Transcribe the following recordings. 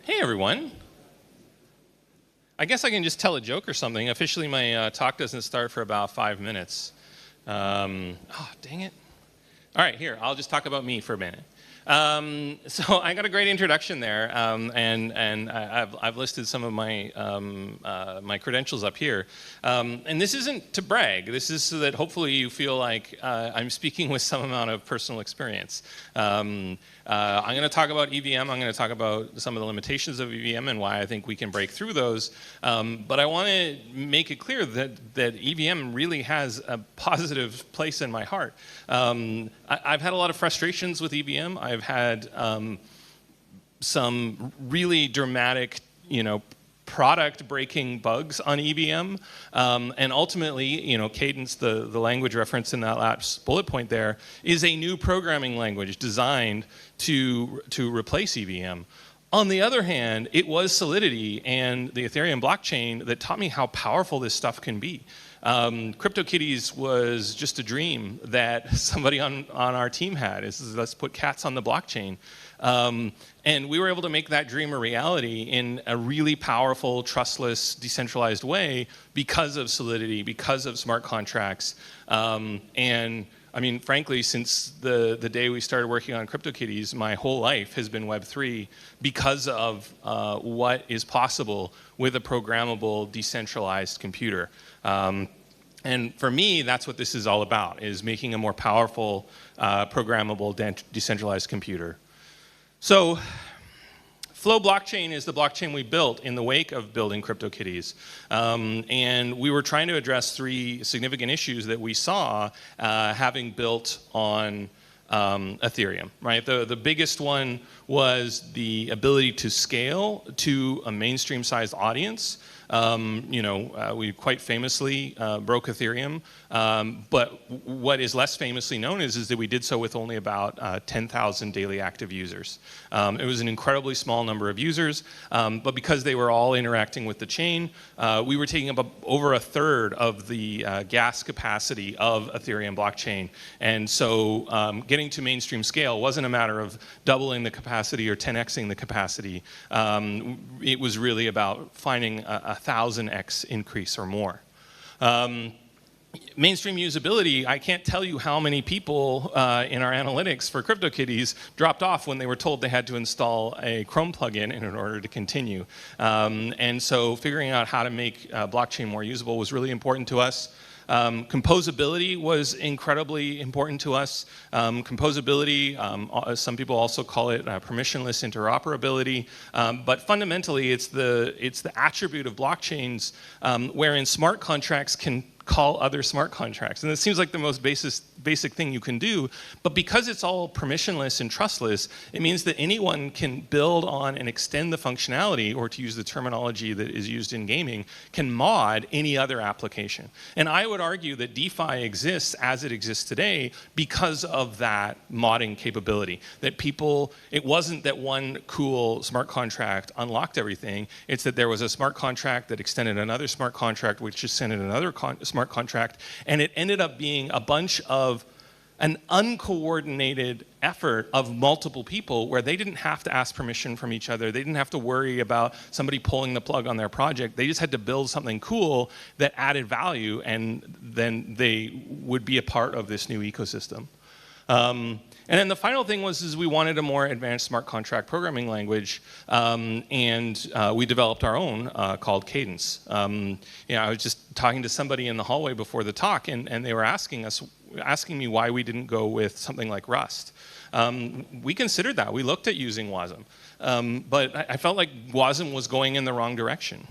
Hey everyone. I guess I can just tell a joke or something. Officially my talk doesn't start for about 5 minutes. Oh, dang it. All right, here, I'll just talk about me for a minute. So I got a great introduction there, and I've listed some of my my credentials up here. And this isn't to brag. This is so that hopefully you feel like I'm speaking with some amount of personal experience. I'm going to talk about EVM. I'm going to talk about some of the limitations of EVM and why I think we can break through those. But I want to make it clear that EVM really has a positive place in my heart. I've had a lot of frustrations with EVM. I've had some really dramatic, product-breaking bugs on EVM, and ultimately, Cadence, the language reference in that last bullet point there, is a new programming language designed to replace EVM. On the other hand, it was Solidity and the Ethereum blockchain that taught me how powerful this stuff can be. CryptoKitties was just a dream that somebody on our team had. Let's put cats on the blockchain. And we were able to make that dream a reality in a really powerful, trustless, decentralized way because of Solidity, because of smart contracts. And I mean, frankly, since the day we started working on CryptoKitties, my whole life has been Web3 because of what is possible with a programmable, decentralized computer. And for me, that's what this is all about, is making a more powerful, programmable, decentralized computer. So Flow blockchain is the blockchain we built in the wake of building CryptoKitties. And we were trying to address 3 significant issues that we saw having built on Ethereum, right? The biggest one was the ability to scale to a mainstream-sized audience. We quite famously broke Ethereum, but what is less famously known is that we did so with only about 10,000 daily active users. It was an incredibly small number of users, but because they were all interacting with the chain, we were taking up over a third of the gas capacity of Ethereum blockchain. And so getting to mainstream scale wasn't a matter of doubling the capacity or 10xing the capacity. It was really about finding a 1,000x increase or more. Mainstream usability, I can't tell you how many people in our analytics for CryptoKitties dropped off when they were told they had to install a Chrome plugin in order to continue. And so figuring out how to make blockchain more usable was really important to us. Composability was incredibly important to us. Composability, some people also call it permissionless interoperability, but fundamentally it's the attribute of blockchains wherein smart contracts can call other smart contracts. And it seems like the most basic thing you can do, but because it's all permissionless and trustless, it means that anyone can build on and extend the functionality, or to use the terminology that is used in gaming, can mod any other application. And I would argue that DeFi exists as it exists today because of that modding capability. That it wasn't that one cool smart contract unlocked everything, it's that there was a smart contract that extended another smart contract, which extended another smart contract, and it ended up being a bunch of an uncoordinated effort of multiple people where they didn't have to ask permission from each other. They didn't have to worry about somebody pulling the plug on their project. They just had to build something cool that added value, and then they would be a part of this new ecosystem. And then the final thing was we wanted a more advanced smart contract programming language, and we developed our own called Cadence. I was just talking to somebody in the hallway before the talk, and they were asking me why we didn't go with something like Rust. We considered that. We looked at using WASM. But I felt like WASM was going in the wrong direction.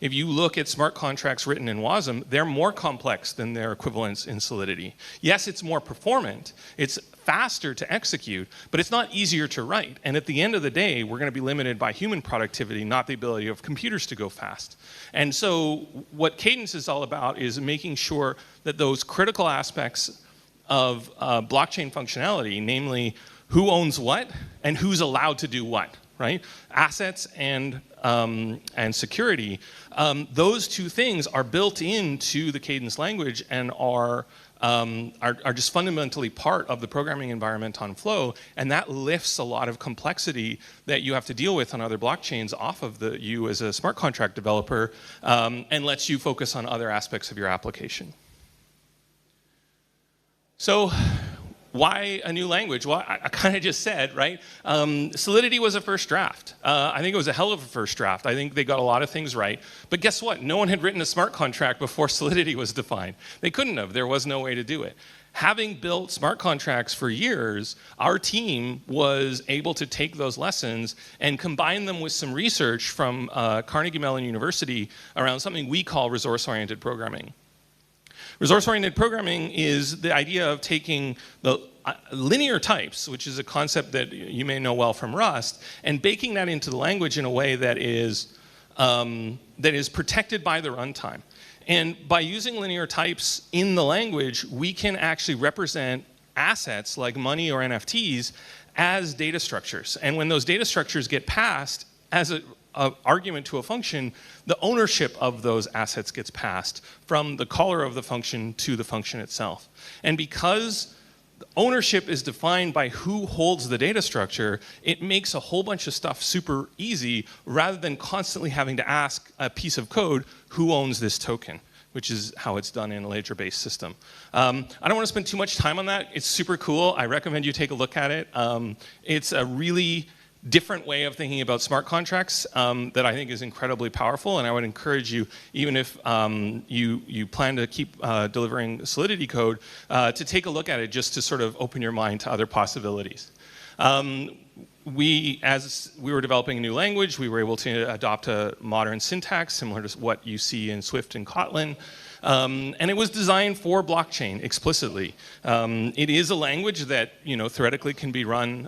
If you look at smart contracts written in WASM, they're more complex than their equivalents in Solidity. Yes, it's more performant. It's faster to execute, but it's not easier to write. And at the end of the day, we're going to be limited by human productivity, not the ability of computers to go fast. And so what Cadence is all about is making sure that those critical aspects of blockchain functionality, namely who owns what and who's allowed to do what, right? Assets and security, those two things are built into the Cadence language and are just fundamentally part of the programming environment on Flow, and that lifts a lot of complexity that you have to deal with on other blockchains off of you as a smart contract developer, and lets you focus on other aspects of your application. So, why a new language? Well, I kind of just said, right? Solidity was a first draft. I think it was a hell of a first draft. I think they got a lot of things right. But guess what? No one had written a smart contract before Solidity was defined. They couldn't have. There was no way to do it. Having built smart contracts for years, our team was able to take those lessons and combine them with some research from Carnegie Mellon University around something we call resource-oriented programming. Resource-oriented programming is the idea of taking the linear types, which is a concept that you may know well from Rust, and baking that into the language in a way that is protected by the runtime. And by using linear types in the language, we can actually represent assets like money or NFTs as data structures. And when those data structures get passed as an argument to a function, the ownership of those assets gets passed from the caller of the function to the function itself. And because ownership is defined by who holds the data structure, it makes a whole bunch of stuff super easy rather than constantly having to ask a piece of code, who owns this token? Which is how it's done in a ledger-based system. I don't want to spend too much time on that. It's super cool. I recommend you take a look at it. It's a really different way of thinking about smart contracts that I think is incredibly powerful, and I would encourage you, even if you plan to keep delivering Solidity code, to take a look at it just to sort of open your mind to other possibilities. As we were developing a new language, we were able to adopt a modern syntax similar to what you see in Swift and Kotlin. And it was designed for blockchain explicitly. It is a language that, theoretically can be run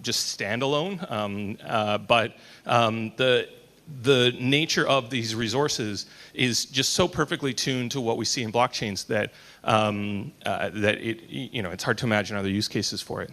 just standalone, but the nature of these resources is just so perfectly tuned to what we see in blockchains that it's hard to imagine other use cases for it.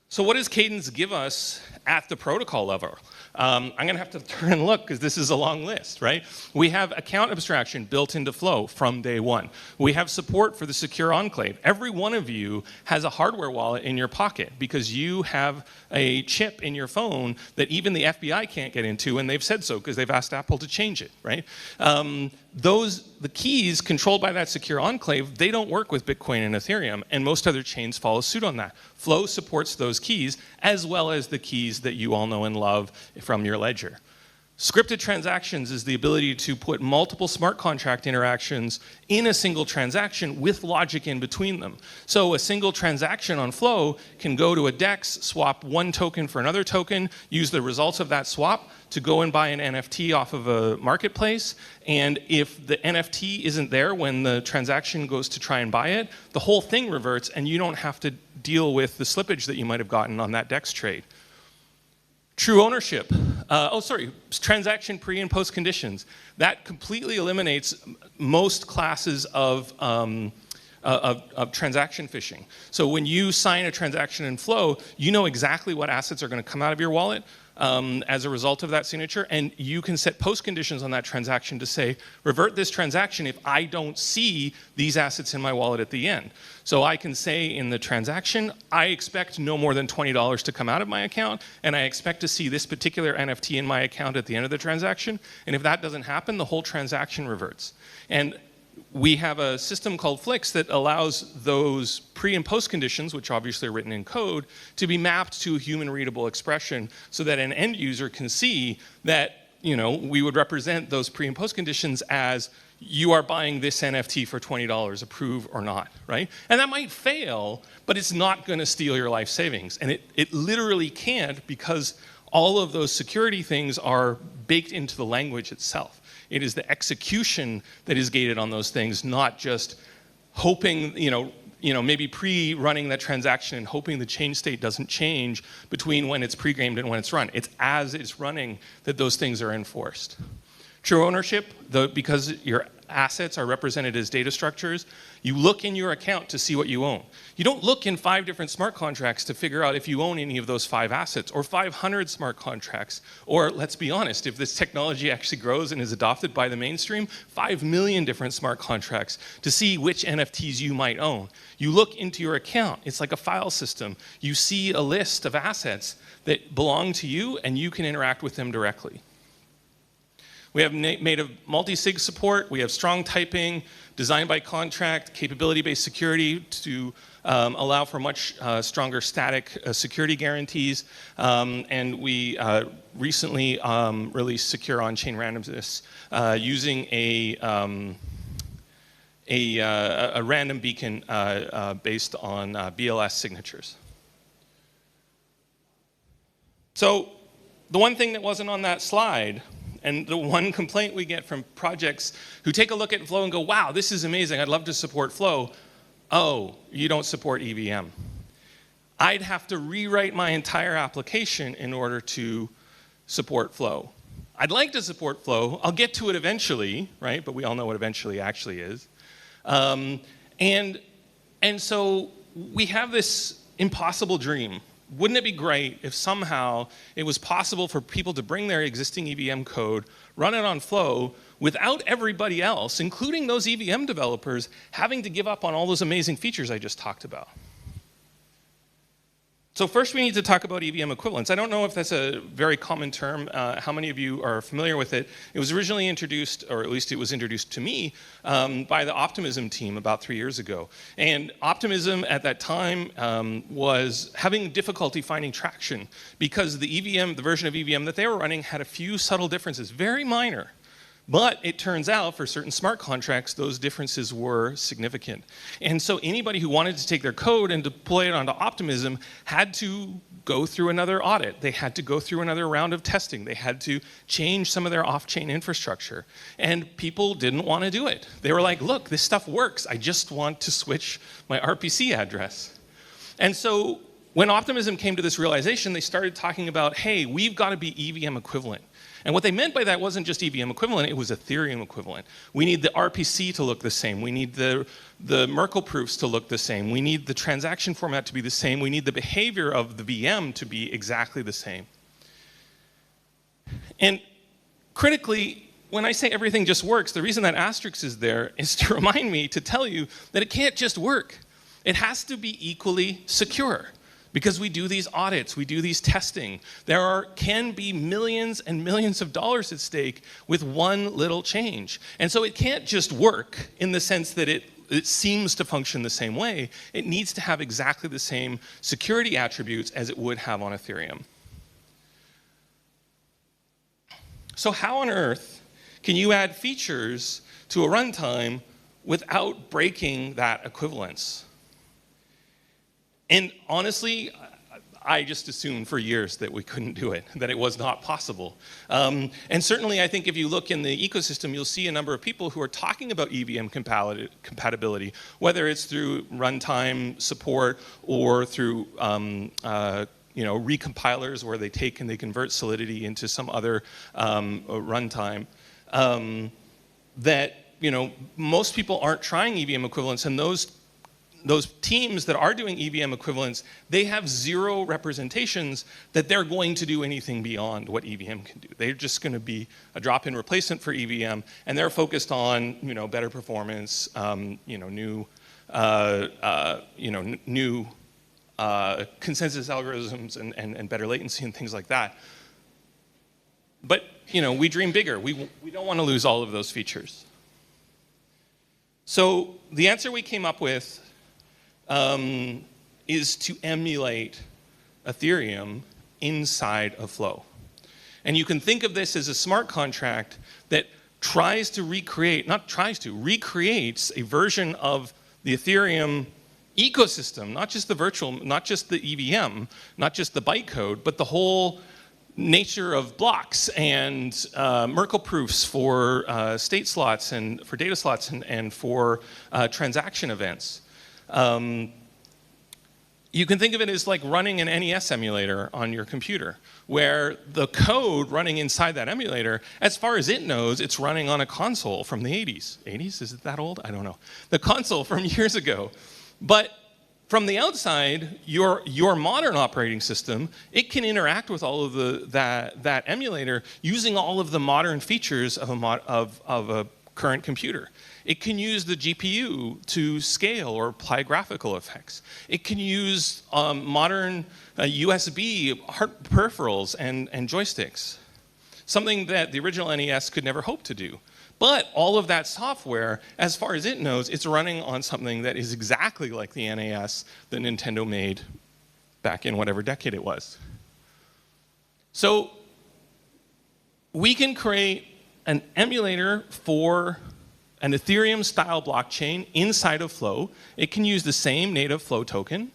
So what does Cadence give us at the protocol level? I'm going to have to turn and look because this is a long list, right? We have account abstraction built into Flow from day one. We have support for the secure enclave. Every one of you has a hardware wallet in your pocket because you have a chip in your phone that even the FBI can't get into, and they've said so because they've asked Apple to change it, right? The keys controlled by that secure enclave, they don't work with Bitcoin and Ethereum, and most other chains follow suit on that. Flow supports those keys as well as the keys that you all know and love from your ledger. Scripted transactions is the ability to put multiple smart contract interactions in a single transaction with logic in between them. So a single transaction on Flow can go to a DEX, swap one token for another token, use the results of that swap to go and buy an NFT off of a marketplace. And if the NFT isn't there when the transaction goes to try and buy it, the whole thing reverts and you don't have to deal with the slippage that you might have gotten on that DEX trade. True ownership. Transaction pre and post conditions. That completely eliminates most classes of transaction phishing. So when you sign a transaction in Flow, you know exactly what assets are going to come out of your wallet as a result of that signature, and you can set post conditions on that transaction to say, revert this transaction if I don't see these assets in my wallet at the end. So I can say in the transaction, I expect no more than $20 to come out of my account, and I expect to see this particular NFT in my account at the end of the transaction, and if that doesn't happen, the whole transaction reverts. And we have a system called Flix that allows those pre and post conditions, which obviously are written in code, to be mapped to a human readable expression so that an end user can see that, we would represent those pre and post conditions as you are buying this NFT for $20, approve or not, right? And that might fail, but it's not going to steal your life savings. And it literally can't because all of those security things are baked into the language itself. It is the execution that is gated on those things, not just hoping, maybe pre-running that transaction and hoping the change state doesn't change between when it's pre-gamed and when it's run. It's as it's running that those things are enforced. True ownership, because your assets are represented as data structures, you look in your account to see what you own. You don't look in 5 different smart contracts to figure out if you own any of those 5 assets, or 500 smart contracts, or let's be honest, if this technology actually grows and is adopted by the mainstream, 5 million different smart contracts to see which NFTs you might own. You look into your account, it's like a file system. You see a list of assets that belong to you and you can interact with them directly. We have native multi-sig support, we have strong typing, design by contract, capability-based security to allow for much stronger static security guarantees, and we recently released secure on-chain randomness using a random beacon based on BLS signatures. So the one thing that wasn't on that slide, and the one complaint we get from projects who take a look at Flow and go, wow, this is amazing, I'd love to support Flow. Oh, you don't support EVM. I'd have to rewrite my entire application in order to support Flow. I'd like to support Flow. I'll get to it eventually, right? But we all know what eventually actually is. And so we have this impossible dream. Wouldn't it be great if somehow it was possible for people to bring their existing EVM code, run it on Flow, without everybody else, including those EVM developers, having to give up on all those amazing features I just talked about? So first we need to talk about EVM equivalence. I don't know if that's a very common term. How many of you are familiar with it? It was originally introduced, or at least it was introduced to me, by the Optimism team about 3 years ago. And Optimism at that time was having difficulty finding traction because the EVM, the version of EVM that they were running had a few subtle differences, very minor. But it turns out for certain smart contracts, those differences were significant. And so anybody who wanted to take their code and deploy it onto Optimism had to go through another audit. They had to go through another round of testing. They had to change some of their off-chain infrastructure. And people didn't want to do it. They were like, look, this stuff works. I just want to switch my RPC address. And so when Optimism came to this realization, they started talking about, hey, we've got to be EVM equivalent. And what they meant by that wasn't just EVM equivalent, it was Ethereum equivalent. We need the RPC to look the same. We need the Merkle proofs to look the same. We need the transaction format to be the same. We need the behavior of the VM to be exactly the same. And critically, when I say everything just works, the reason that asterisk is there is to remind me to tell you that it can't just work. It has to be equally secure. Because we do these audits, we do these testing. There can be millions and millions of dollars at stake with one little change. And so it can't just work in the sense that it seems to function the same way. It needs to have exactly the same security attributes as it would have on Ethereum. So how on earth can you add features to a runtime without breaking that equivalence? And honestly, I just assumed for years that we couldn't do it, that it was not possible. And certainly, I think if you look in the ecosystem, you'll see a number of people who are talking about EVM compatibility, whether it's through runtime support or through recompilers where they take and they convert Solidity into some other runtime. That most people aren't trying EVM equivalence, and those teams that are doing EVM equivalents, they have zero representations that they're going to do anything beyond what EVM can do. They're just going to be a drop-in replacement for EVM, and they're focused on better performance, new consensus algorithms and better latency and things like that. But we dream bigger. We don't want to lose all of those features. So the answer we came up with is to emulate Ethereum inside of Flow. And you can think of this as a smart contract that tries to recreate, recreates a version of the Ethereum ecosystem, not just the virtual, not just the EVM, not just the bytecode, but the whole nature of blocks and Merkle proofs for state slots and for data slots and for transaction events. you can think of it as like running an NES emulator on your computer, where the code running inside that emulator, as far as it knows, it's running on a console from the 80s. 80s? Is it that old? I don't know. The console from years ago. But from the outside, your modern operating system, it can interact with all of that emulator using all of the modern features of a current computer. It can use the GPU to scale or apply graphical effects. It can use modern USB peripherals and joysticks, something that the original NES could never hope to do. But all of that software, as far as it knows, it's running on something that is exactly like the NES that Nintendo made back in whatever decade it was. So we can create an emulator for an Ethereum-style blockchain inside of Flow. It can use the same native Flow token.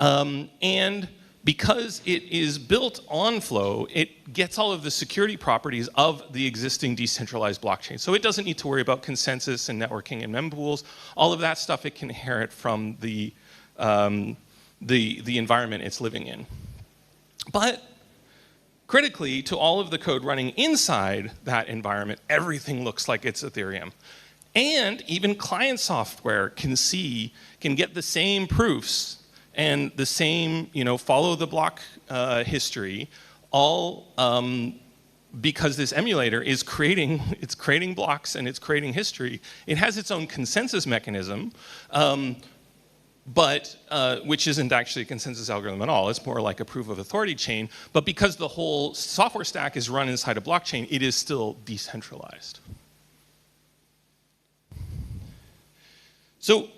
And because it is built on Flow, it gets all of the security properties of the existing decentralized blockchain. So it doesn't need to worry about consensus and networking and mempools. All of that stuff it can inherit from the environment it's living in. But critically, to all of the code running inside that environment, everything looks like it's Ethereum. And even client software can get the same proofs and the same, follow the block history, all because this emulator is creating blocks and it's creating history. It has its own consensus mechanism, but which isn't actually a consensus algorithm at all. It's more like a proof of authority chain. But because the whole software stack is run inside a blockchain, it is still decentralized. So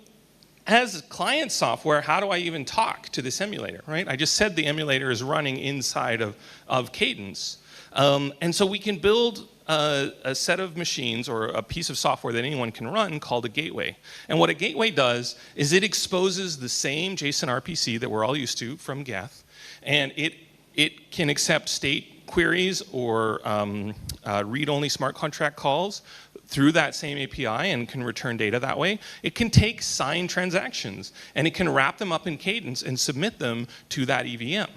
as client software, how do I even talk to this emulator, right? I just said the emulator is running inside of Cadence. And so we can build a set of machines or a piece of software that anyone can run called a gateway. And what a gateway does is it exposes the same JSON RPC that we're all used to from Geth, and it can accept state queries or read-only smart contract calls through that same API and can return data that way. It can take signed transactions and it can wrap them up in Cadence and submit them to that EVM.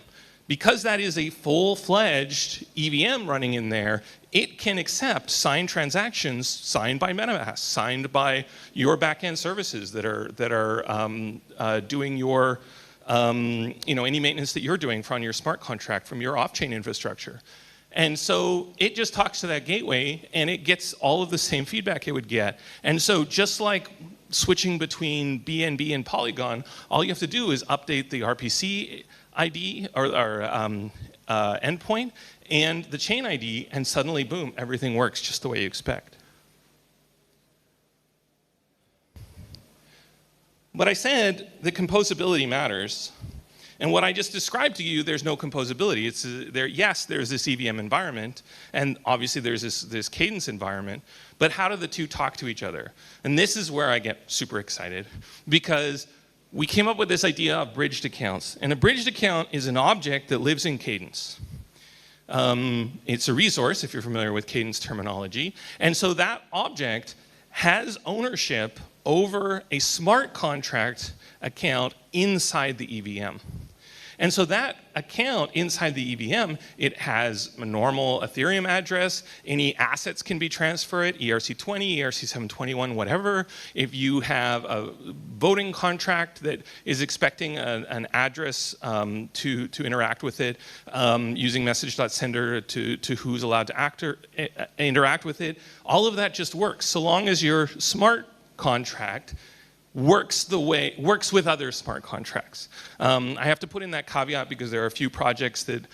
Because that is a full-fledged EVM running in there, it can accept signed transactions signed by MetaMask, signed by your backend services that are doing your any maintenance that you're doing on your smart contract from your off-chain infrastructure. And so it just talks to that gateway and it gets all of the same feedback it would get. And so just like switching between BNB and Polygon, all you have to do is update the RPC ID or endpoint and the chain ID, and suddenly, boom, everything works just the way you expect. But I said the composability matters. And what I just described to you, there's no composability. Yes, there's this EVM environment, and obviously there's this Cadence environment, but how do the two talk to each other? And this is where I get super excited, because we came up with this idea of bridged accounts. And a bridged account is an object that lives in Cadence. It's a resource, if you're familiar with Cadence terminology. And so that object has ownership over a smart contract account inside the EVM. And so that account inside the EVM, it has a normal Ethereum address. Any assets can be transferred, ERC20, ERC721, whatever. If you have a voting contract that is expecting an address to interact with it, using message.sender to who's allowed to interact with it, all of that just works, so long as your smart contract works with other smart contracts. I have to put in that caveat because there are a few projects that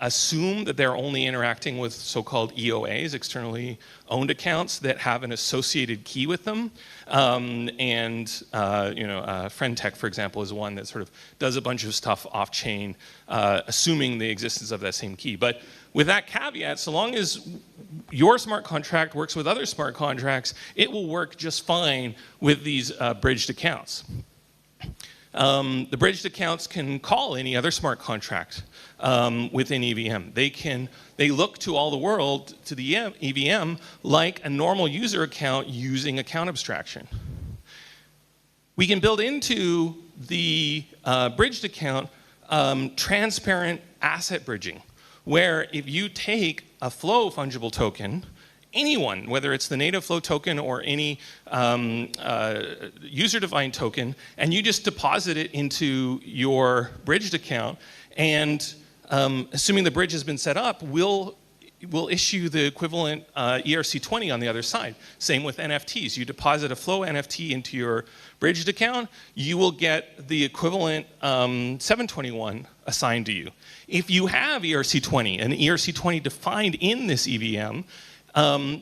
assume that they're only interacting with so-called EOAs, externally owned accounts, that have an associated key with them. Friendtech, for example, is one that sort of does a bunch of stuff off-chain, assuming the existence of that same key. But with that caveat, so long as your smart contract works with other smart contracts, it will work just fine with these bridged accounts. The bridged accounts can call any other smart contract within EVM. They look to all the world, to the EVM, like a normal user account using account abstraction. We can build into the bridged account transparent asset bridging, where if you take a Flow fungible token, anyone, whether it's the native Flow token or any user-defined token, and you just deposit it into your bridged account, and assuming the bridge has been set up, we'll issue the equivalent ERC20 on the other side. Same with NFTs. You deposit a Flow NFT into your bridged account, you will get the equivalent 721 assigned to you. If you have ERC20, an ERC20 defined in this EVM,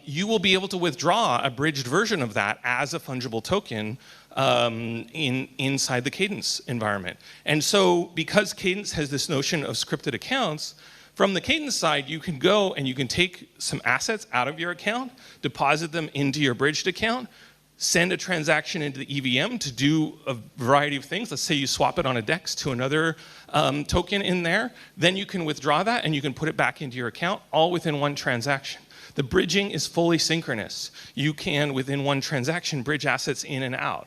you will be able to withdraw a bridged version of that as a fungible token inside the Cadence environment. And so because Cadence has this notion of scripted accounts, from the Cadence side, you can go and you can take some assets out of your account, deposit them into your bridged account, send a transaction into the EVM to do a variety of things. Let's say you swap it on a DEX to another token in there. Then you can withdraw that and you can put it back into your account, all within one transaction. The bridging is fully synchronous. You can, within one transaction, bridge assets in and out.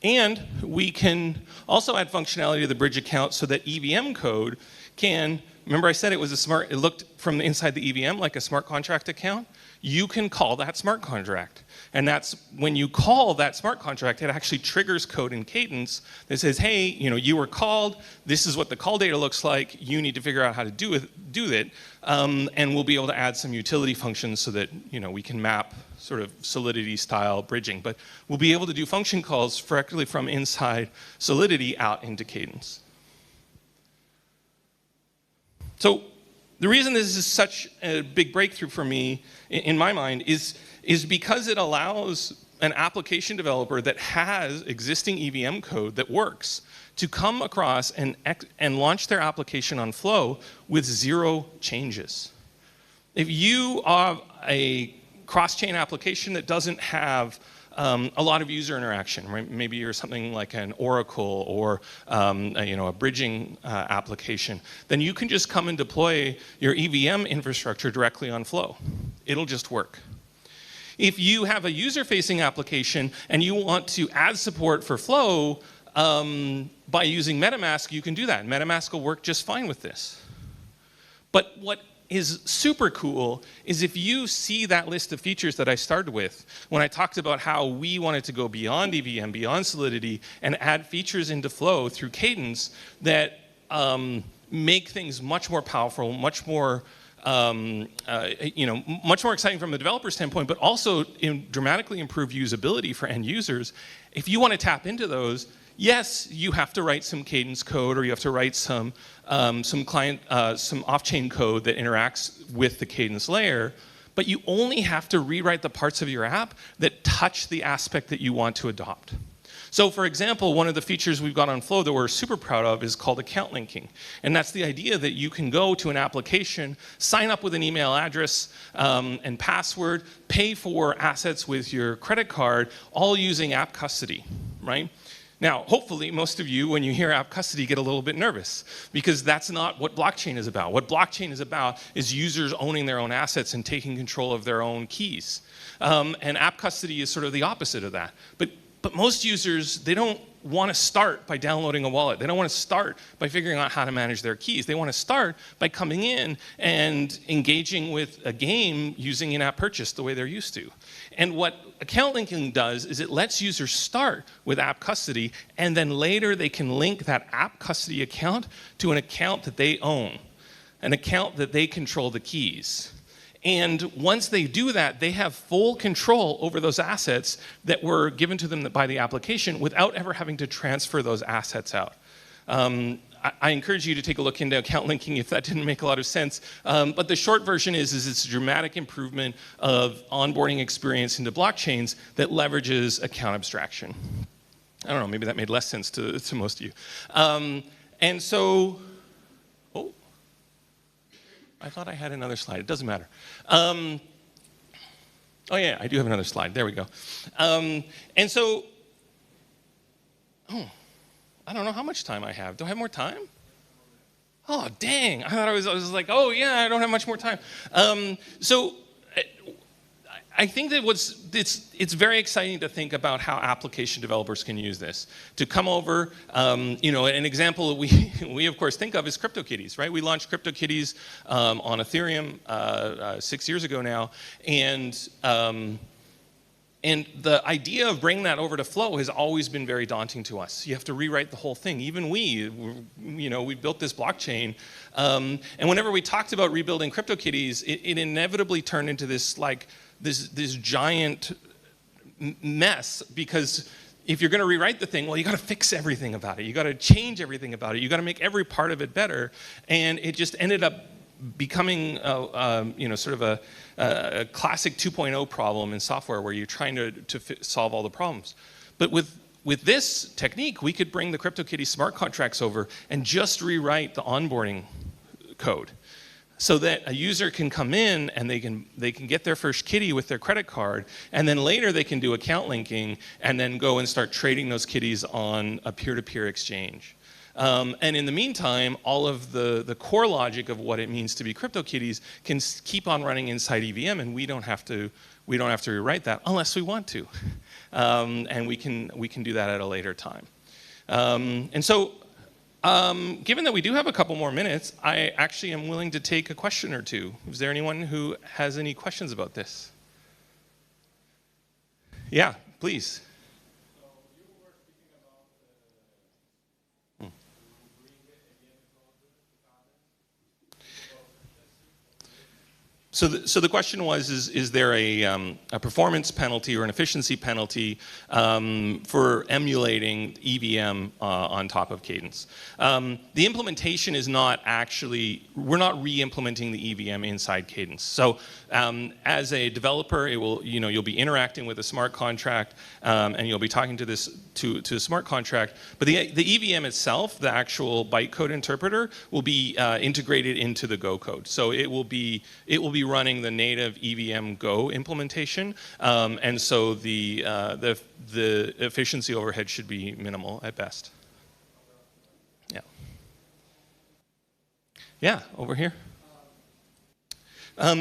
And we can also add functionality to the bridge account so that EVM code can, remember I said it looked from the inside the EVM like a smart contract account? You can call that smart contract. And that's when you call that smart contract, it actually triggers code in Cadence that says, hey, you were called, this is what the call data looks like, you need to figure out how to do it, and we'll be able to add some utility functions so that we can map sort of Solidity style bridging. But we'll be able to do function calls directly from inside Solidity out into Cadence. So the reason this is such a big breakthrough for me, in my mind, is because it allows an application developer that has existing EVM code that works to come across and launch their application on Flow with 0 changes. If you have a cross-chain application that doesn't have a lot of user interaction, right? Maybe you're something like an Oracle or a bridging application, then you can just come and deploy your EVM infrastructure directly on Flow. It'll just work. If you have a user-facing application and you want to add support for Flow by using MetaMask, you can do that. MetaMask will work just fine with this. But what is super cool is if you see that list of features that I started with, when I talked about how we wanted to go beyond EVM, beyond Solidity, and add features into Flow through Cadence that make things much more powerful, much more much more exciting from the developer standpoint, but also dramatically improve usability for end users. If you want to tap into those, yes, you have to write some Cadence code, or you have to write some client, some off-chain code that interacts with the Cadence layer, but you only have to rewrite the parts of your app that touch the aspect that you want to adopt. So for example, one of the features we've got on Flow that we're super proud of is called account linking. And that's the idea that you can go to an application, sign up with an email address and password, pay for assets with your credit card, all using app custody, right? Now, hopefully, most of you, when you hear app custody, get a little bit nervous, because that's not what blockchain is about. What blockchain is about is users owning their own assets and taking control of their own keys. And app custody is sort of the opposite of that. But most users, they don't want to start by downloading a wallet. They don't want to start by figuring out how to manage their keys. They want to start by coming in and engaging with a game using in-app purchase the way they're used to. And what account linking does is it lets users start with app custody, and then later they can link that app custody account to an account that they own, an account that they control the keys. And once they do that, they have full control over those assets that were given to them by the application without ever having to transfer those assets out. I encourage you to take a look into account linking if that didn't make a lot of sense. But the short version is it's a dramatic improvement of onboarding experience into blockchains that leverages account abstraction. I don't know, maybe that made less sense to most of you. And so, oh, I thought I had another slide. It doesn't matter. Oh yeah, I do have another slide. There we go. And so, oh, I don't know how much time I have. Do I have more time? Oh, dang. I thought I was like, oh, yeah, I don't have much more time. So I think that it's very exciting to think about how application developers can use this to come over. An example that we of course think of is CryptoKitties, right? We launched CryptoKitties on Ethereum 6 years ago now, and the idea of bringing that over to Flow has always been very daunting to us. You have to rewrite the whole thing. Even we built this blockchain, and whenever we talked about rebuilding CryptoKitties, it inevitably turned into this this giant mess, because if you're going to rewrite the thing, well, you got to fix everything about it. You got to change everything about it. You got to make every part of it better, and it just ended up becoming sort of a classic 2.0 problem in software where you're trying to solve all the problems. But with this technique, we could bring the CryptoKitties smart contracts over and just rewrite the onboarding code, so that a user can come in and they can get their first kitty with their credit card, and then later they can do account linking and then go and start trading those kitties on a peer-to-peer exchange. And in the meantime, all of the core logic of what it means to be CryptoKitties can keep on running inside EVM, and we don't have to rewrite that unless we want to, and we can do that at a later time. Given that we do have a couple more minutes, I actually am willing to take a question or two. Is there anyone who has any questions about this? Yeah, please. So you were speaking about the So the question was, is there a performance penalty or an efficiency penalty for emulating EVM on top of Cadence? The implementation is not actually, we're not re-implementing the EVM inside Cadence. So as a developer, you'll be interacting with a smart contract, and you'll be talking to a smart contract. But the EVM itself, the actual bytecode interpreter, will be integrated into the Go code. So it will be running the native EVM Go implementation, and so the efficiency overhead should be minimal at best. Yeah. Yeah, over here.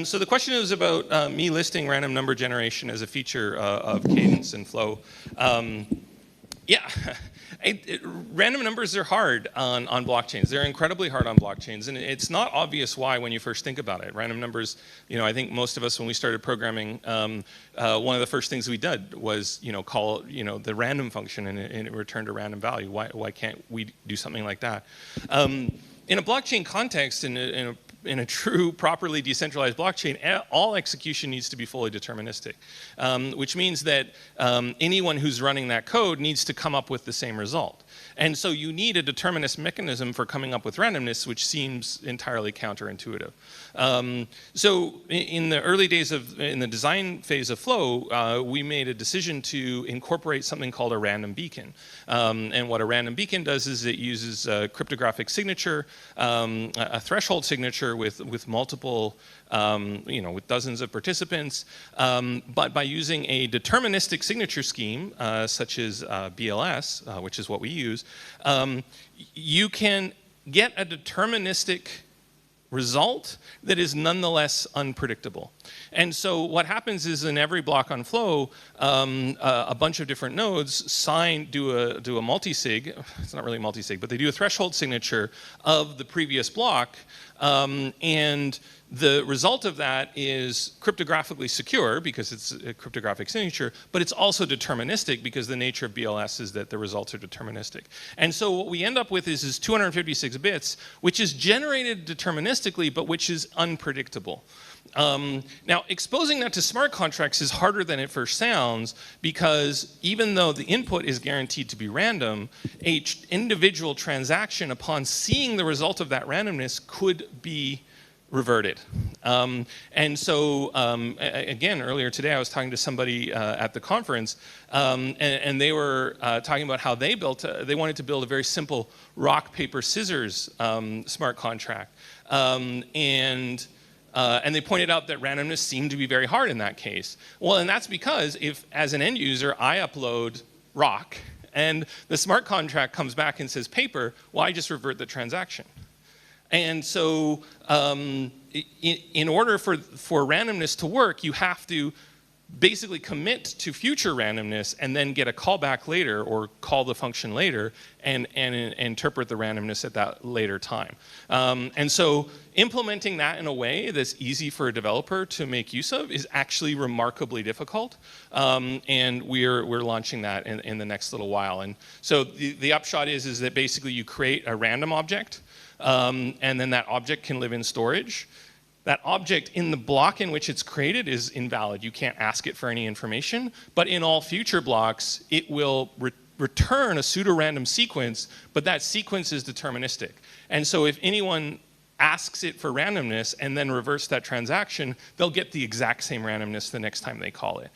So the question is about me listing random number generation as a feature of Cadence and Flow. Yeah, random numbers are hard on blockchains. They're incredibly hard on blockchains, and it's not obvious why when you first think about it. Random numbers, I think most of us when we started programming, one of the first things we did was call the random function, and it returned a random value. Why can't we do something like that? In a blockchain context, in a true, properly decentralized blockchain, all execution needs to be fully deterministic, which means that anyone who's running that code needs to come up with the same result. And so you need a determinist mechanism for coming up with randomness, which seems entirely counterintuitive. So in the early days in the design phase of Flow, we made a decision to incorporate something called a random beacon. And what a random beacon does is it uses a cryptographic signature, a threshold signature with multiple, with dozens of participants, but by using a deterministic signature scheme, such as BLS, which is what we use, you can get a deterministic result that is nonetheless unpredictable. And so what happens is in every block on Flow, a bunch of different nodes do a multi-sig. It's not really multi-sig, but they do a threshold signature of the previous block, and the result of that is cryptographically secure because it's a cryptographic signature, but it's also deterministic because the nature of BLS is that the results are deterministic. And so what we end up with is 256 bits, which is generated deterministically, but which is unpredictable. Now, exposing that to smart contracts is harder than it first sounds, because even though the input is guaranteed to be random, each individual transaction, upon seeing the result of that randomness, could be reverted. And so, again, earlier today I was talking to somebody at the conference, and they were talking about how they wanted to build a very simple rock, paper, scissors smart contract. And they pointed out that randomness seemed to be very hard in that case. Well, and that's because if, as an end user, I upload rock, and the smart contract comes back and says paper, well, I just revert the transaction. And so in order for randomness to work, you have to basically commit to future randomness and then get a callback later or call the function later and interpret the randomness at that later time. And so implementing that in a way that's easy for a developer to make use of is actually remarkably difficult. And we're launching that in the next little while. And so the upshot is that basically you create a random object, and then that object can live in storage. That object in the block in which it's created is invalid. You can't ask it for any information, but in all future blocks, it will return a pseudo-random sequence, but that sequence is deterministic. And so if anyone asks it for randomness and then reverse that transaction, they'll get the exact same randomness the next time they call it.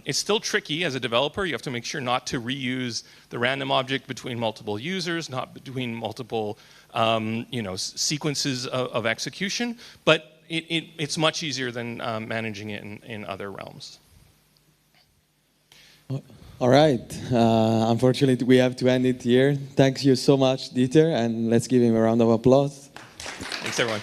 It's still tricky as a developer. You have to make sure not to reuse the random object between multiple users, not between multiple sequences of execution, but it's much easier than managing it in other realms. All right. Unfortunately, we have to end it here. Thank you so much, Dieter, and let's give him a round of applause. Thanks, everyone.